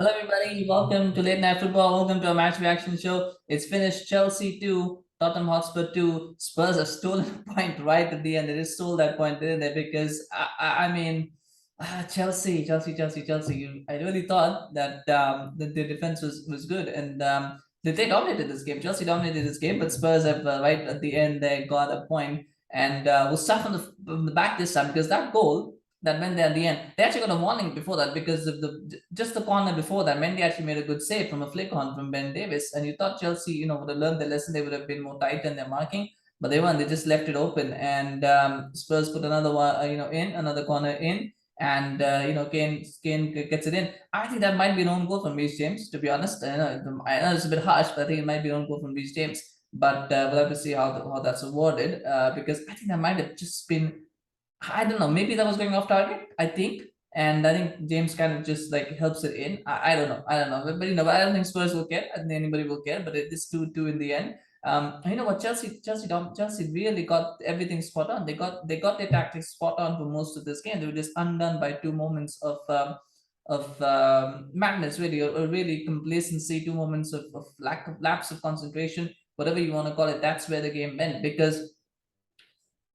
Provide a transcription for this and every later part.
Hello, everybody. Welcome to Late Night Football. Welcome to our match reaction show. It's finished Chelsea 2, Tottenham Hotspur 2. Spurs have stolen a point right at the end. They just stole that point, didn't they? Because, Chelsea. I really thought that the defense was good. And they dominated this game. Chelsea dominated this game, but Spurs have, right at the end, they got a point. And we'll start from the back this time because that goal that went there at the end. They actually got a warning before that because of the corner before that. Mendy actually made a good save from a flick on from Ben Davies, and you thought Chelsea, would have learned their lesson. They would have been more tight in their marking, but they weren't. They just left it open, and Spurs put another one, in another corner in. And Kane gets it in. I think that might be an own goal from Reece James. To be honest, I know it's a bit harsh, but I think it might be an own goal from Reece James. But we'll have to see how that's awarded because I think that might have just been, I don't know. Maybe that was going off target. I think, and I think James kind of just like helps it in. I don't know. I don't know. But I don't think Spurs will care. I don't think anybody will care. But it is 2-2 in the end. You know what? Chelsea really got everything spot on. They got their tactics spot on for most of this game. They were just undone by two moments of madness, really, or really complacency. Two moments of lack of lapse of concentration, whatever you want to call it. That's where the game went because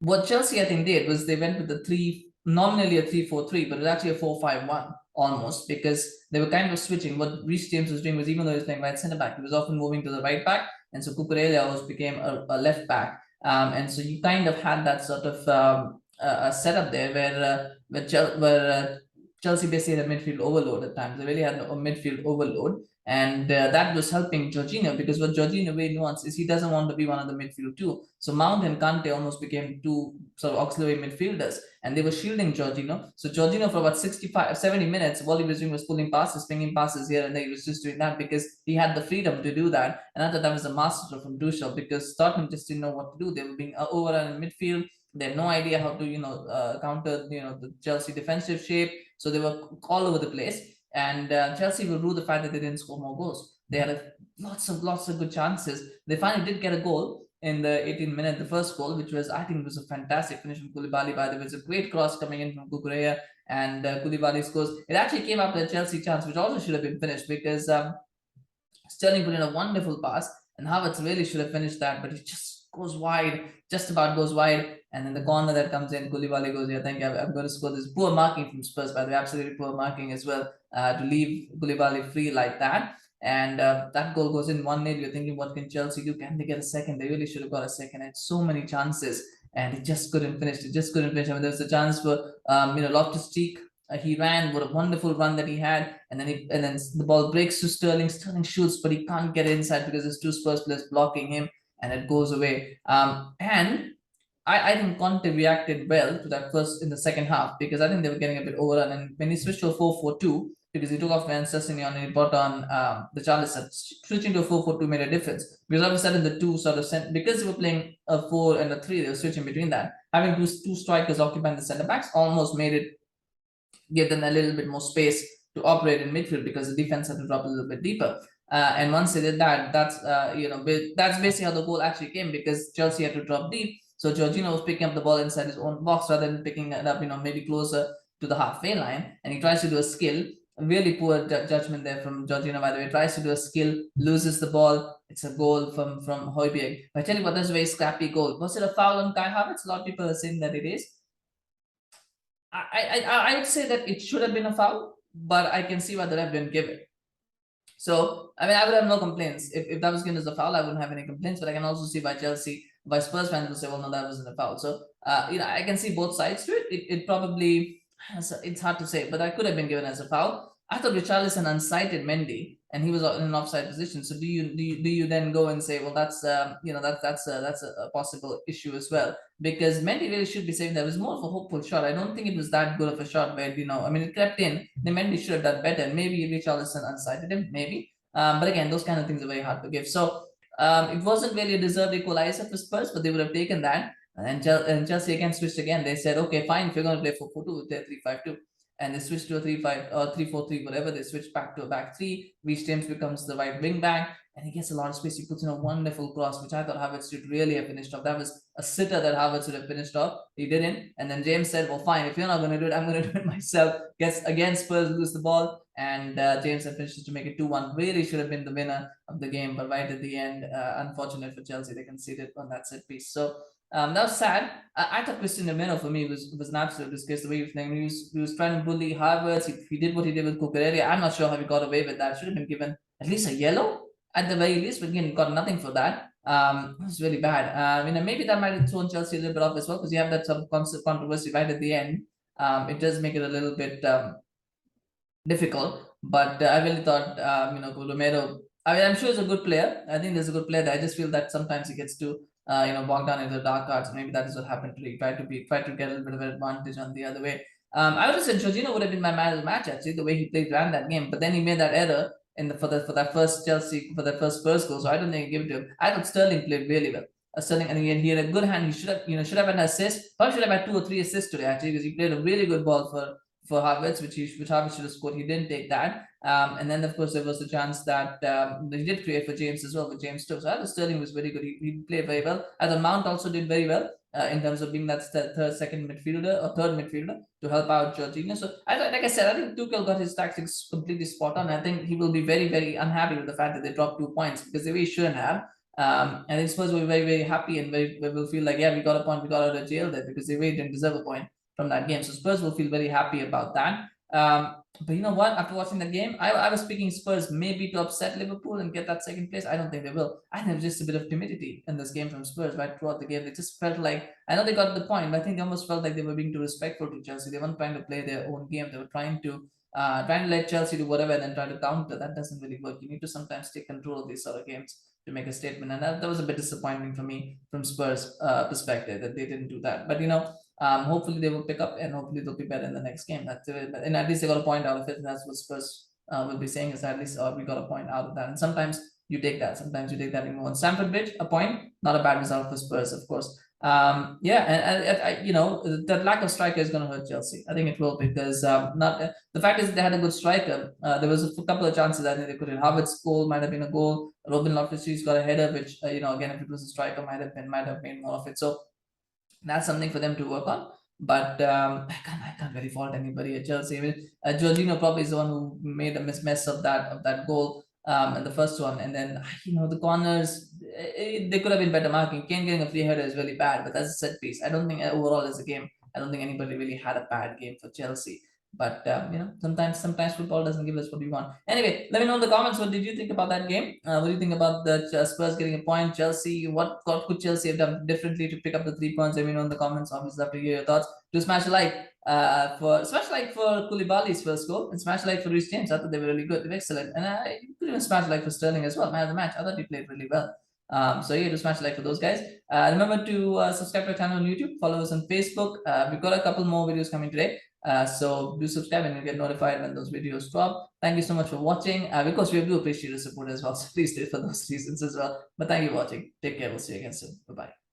what Chelsea I think did was they went with the nominally a 3-4-3, but it was actually a 4-5-1 almost because they were kind of switching. What Reece James was doing was, even though he was playing right centre back, he was often moving to the right back, and so Cucurella always became a left back. And so you kind of had that sort of a setup there where Chelsea basically had a midfield overload at times. They really had a midfield overload, and that was helping Jorginho because what Jorginho really wants is he doesn't want to be one of the midfield two. So Mount and Kante almost became two sort of auxiliary midfielders, and they were shielding Jorginho. So Jorginho for about 65, 70 minutes, all he was doing was pulling passes, pinging passes here and there. He was just doing that because he had the freedom to do that. And I thought that was a masterstroke from Tuchel because Tottenham just didn't know what to do. They were being overrun in midfield. They had no idea how to, counter, the Chelsea defensive shape. So they were all over the place. And Chelsea will rue the fact that they didn't score more goals. They had lots of good chances. They finally did get a goal in the 18th minute, the first goal, which was, I think, was a fantastic finish from Koulibaly. By the way, it was a great cross coming in from Cucurella, and Koulibaly scores. It actually came after a Chelsea chance, which also should have been finished because Sterling put in a wonderful pass, and Havertz really should have finished that, but he just goes wide, just about goes wide. And then the corner that comes in, Koulibaly goes, yeah, thank you. I'm going to score this. Poor marking from Spurs, by the way, absolutely poor marking as well, to leave Koulibaly free like that. And that goal goes in 1-0. You're thinking, what can Chelsea do? Can they get a second? They really should have got a second. Had so many chances, and he just couldn't finish. He just couldn't finish. I mean, there was a chance for Loftus-Cheek. He ran. What a wonderful run that he had, and then the ball breaks to Sterling. Sterling shoots, but he can't get inside because there's two Spurs players blocking him, and it goes away. And I think Conte reacted well to that first in the second half because I think they were getting a bit overrun. And when he switched to a 4-4-2, because he took off Sessegnon and he brought on the Charlison, switching to a 4-4-2 made a difference. Because all of a sudden the two sort of because they were playing a 4 and a 3, they were switching between that. Having two strikers occupying the centre backs almost made it give them a little bit more space to operate in midfield because the defense had to drop a little bit deeper. And once they did that, that's basically how the goal actually came because Chelsea had to drop deep. So Jorginho was picking up the ball inside his own box rather than picking it up, maybe closer to the halfway line. And he tries to do a skill. Really poor judgment there from Jorginho, by the way. Tries to do a skill, loses the ball. It's a goal from Hojbjerg. But I tell you what, that's a very scrappy goal. Was it a foul on Kai Havertz? A lot of people are saying that it is. I would say that it should have been a foul, but I can see why the ref didn't give it. So I mean, I would have no complaints if that was given as a foul. I wouldn't have any complaints, but I can also see why Spurs fans will say, well, no, that wasn't a foul. So I can see both sides to it. It probably, it's hard to say, but that could have been given as a foul. I thought Richarlison unsighted Mendy, and he was in an offside position. So do you then go and say, well, that's a possible issue as well, because Mendy really should be saying that it was more of a hopeful shot. I don't think it was that good of a shot where I mean, it crept in. The Mendy should have done better. Maybe Richarlison unsighted him, maybe. But again, those kind of things are very hard to give. So it wasn't really a deserved equalizer for Spurs, but they would have taken that. And Chelsea again switched again. They said, okay, fine, if you're going to play 4-4-2, we'll play 3-5-2. And they switched to a 3-5 or 3-4-3, whatever. They switched back to a back three. Reece James becomes the right wing back, and he gets a lot of space. He puts in a wonderful cross, which I thought Havertz should really have finished off. That was a sitter that Havertz would have finished off. He didn't. And then James said, well, fine, if you're not going to do it, I'm going to do it myself. Gets again, Spurs lose the ball. and James had finishes to make it 2-1. Really should have been the winner of the game, but right at the end, unfortunate for Chelsea, they conceded on that set piece. So that was sad. I thought Christian Romero for me was an absolute disgrace the way he was playing. He was trying to bully Havertz. He did what he did with Cucurella. I'm not sure how he got away with that. Should have been given at least a yellow at the very least, but again, got nothing for that. It was really bad. Maybe that might have thrown Chelsea a little bit off as well, because you have that sort of controversy right at the end. It does make it a little bit difficult. But I really thought, Romero. I mean, I'm sure he's a good player. I think he's a good player. I just feel that sometimes he gets to, bogged down into the dark arts. Maybe that is what happened to him. Try to get a little bit of an advantage on the other way. I would have said Jorginho would have been my man of the match actually, the way he ran that game. But then he made that error for that first Spurs goal. So I don't think he gave it to him. I thought Sterling played really well. Sterling, and he had a good hand. He should have had an assist. Probably should have had 2 or 3 assists today actually, because he played a really good ball for Havertz, which Havertz should have scored. He didn't take that. And then of course there was the chance that he did create for James as well, with James too. So I thought Sterling was very good. He played very well. I thought Mount also did very well in terms of being that second midfielder or third midfielder to help out Jorginho. So like I said, I think Tuchel got his tactics completely spot on. I think he will be very, very unhappy with the fact that they dropped 2 points, because they really shouldn't have. I think Spurs will be very, very happy and will feel like, yeah, we got a point, we got out of jail there, because they really didn't deserve a point from that game. So Spurs will feel very happy about that. But you know what? After watching the game, I was picking Spurs maybe to upset Liverpool and get that second place. I don't think they will. I think it was just a bit of timidity in this game from Spurs right throughout the game. They just felt like, I know they got the point, but I think they almost felt like they were being too respectful to Chelsea. They weren't trying to play their own game. They were trying to let Chelsea do whatever and then try to counter. That doesn't really work. You need to sometimes take control of these sort of games to make a statement. And that was a bit disappointing for me from Spurs perspective, that they didn't do that. But hopefully they will pick up, and hopefully they'll be better in the next game. That's it. And at least they got a point out of it. And that's what Spurs will be saying, is at least we got a point out of that. And sometimes you take that. Sometimes you take that in on Stamford Bridge, a point, not a bad result for Spurs, of course. That lack of striker is going to hurt Chelsea. I think it will, because the fact is they had a good striker. There was a couple of chances I think they could have. Havertz goal might have been a goal. Robin Loftus-Cheek's got a header, which again, if it was a striker, might have made more of it. So that's something for them to work on. But I can't really fault anybody at Chelsea. I mean, Jorginho probably is the one who made a mess of that goal and the first one. And then the corners, they could have been better marking. Kane getting a free header is really bad, but that's a set piece. I don't think overall as a game, I don't think anybody really had a bad game for Chelsea. But sometimes football doesn't give us what we want. Anyway, let me know in the comments, what did you think about that game? What do you think about the Spurs getting a point? Chelsea, what could Chelsea have done differently to pick up the 3 points? Let me know in the comments. Obviously, love to hear your thoughts. Do smash a like for Koulibaly's first goal, and smash a like for Reece James. I thought they were really good. They were excellent. And you could even smash a like for Sterling as well, man of the match. I thought he played really well. So yeah, do smash a like for those guys. Remember to subscribe to our channel on YouTube. Follow us on Facebook. We've got a couple more videos coming today. So do subscribe and you'll get notified when those videos drop. Thank you so much for watching. Because we do appreciate your support as well. So please do it for those reasons as well. But thank you for watching. Take care. We'll see you again soon. Bye-bye.